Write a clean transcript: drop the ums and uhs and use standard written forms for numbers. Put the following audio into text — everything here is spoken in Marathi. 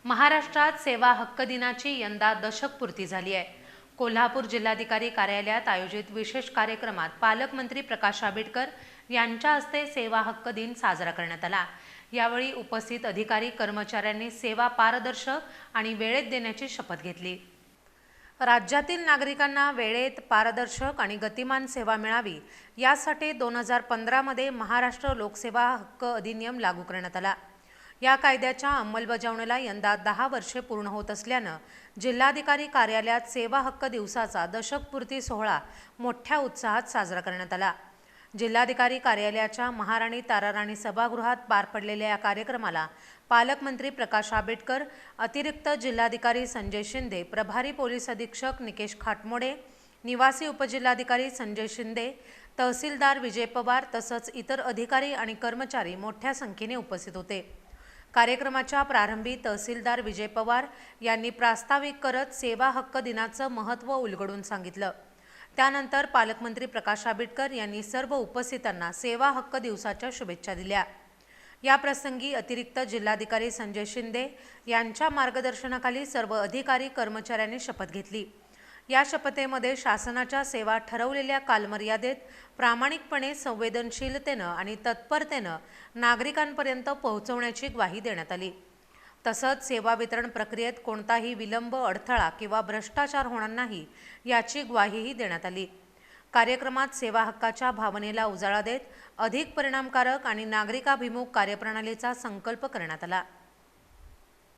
महाराष्ट्रात सेवा हक्क दिनाची यंदा दशकपूर्ती झाली आहे। कोल्हापूर जिल्हाधिकारी कार्यालयात आयोजित विशेष कार्यक्रमात पालकमंत्री प्रकाश आंबेडकर यांच्या हस्ते सेवा हक्क दिन साजरा करण्यात आला। यावेळी उपस्थित अधिकारी कर्मचाऱ्यांनी सेवा पारदर्शक आणि वेळेत देण्याची शपथ घेतली। राज्यातील नागरिकांना वेळेत, पारदर्शक आणि गतिमान सेवा मिळावी यासाठी 2015 मध्ये महाराष्ट्र लोकसेवा हक्क अधिनियम लागू करण्यात आला। या कायद्याच्या अंमलबजावणीला यंदा 10 वर्षे पूर्ण होत असल्यानं जिल्हाधिकारी कार्यालयात सेवा हक्क दिवसाचा दशकपूर्ती सोहळा मोठ्या उत्साहात साजरा करण्यात आला। जिल्हाधिकारी कार्यालयाच्या महाराणी ताराराणी सभागृहात पार पडलेल्या या कार्यक्रमाला पालकमंत्री प्रकाश आंबेडकर, अतिरिक्त जिल्हाधिकारी संजय शिंदे, प्रभारी पोलीस अधीक्षक निकेश खाटमोडे, निवासी उपजिल्हाधिकारी संजय शिंदे, तहसीलदार विजय पवार तसंच इतर अधिकारी आणि कर्मचारी मोठ्या संख्येने उपस्थित होते। कार्यक्रमाच्या प्रारंभी तहसीलदार विजय पवार यांनी प्रास्ताविक करत सेवा हक्क दिनाचं महत्त्व उलगडून सांगितलं। त्यानंतर पालकमंत्री प्रकाश आंबेडकर यांनी सर्व उपस्थितांना सेवा हक्क दिवसाच्या शुभेच्छा दिल्या। या प्रसंगी अतिरिक्त जिल्हाधिकारी संजय शिंदे यांच्या मार्गदर्शनाखाली सर्व अधिकारी कर्मचाऱ्यांनी शपथ घेतली। या शपथेमध्ये शासनाच्या सेवा ठरवलेल्या कालमर्यादेत प्रामाणिकपणे, संवेदनशीलतेनं आणि तत्परतेनं नागरिकांपर्यंत पोहोचवण्याची ग्वाही देण्यात आली। तसंच सेवा वितरण प्रक्रियेत कोणताही विलंब, अडथळा किंवा भ्रष्टाचार होणार नाही याची ग्वाहीही देण्यात आली। कार्यक्रमात सेवा हक्काच्या भावनेला उजाळा देत अधिक परिणामकारक आणि नागरिकाभिमुख कार्यप्रणालीचा संकल्प करण्यात आला।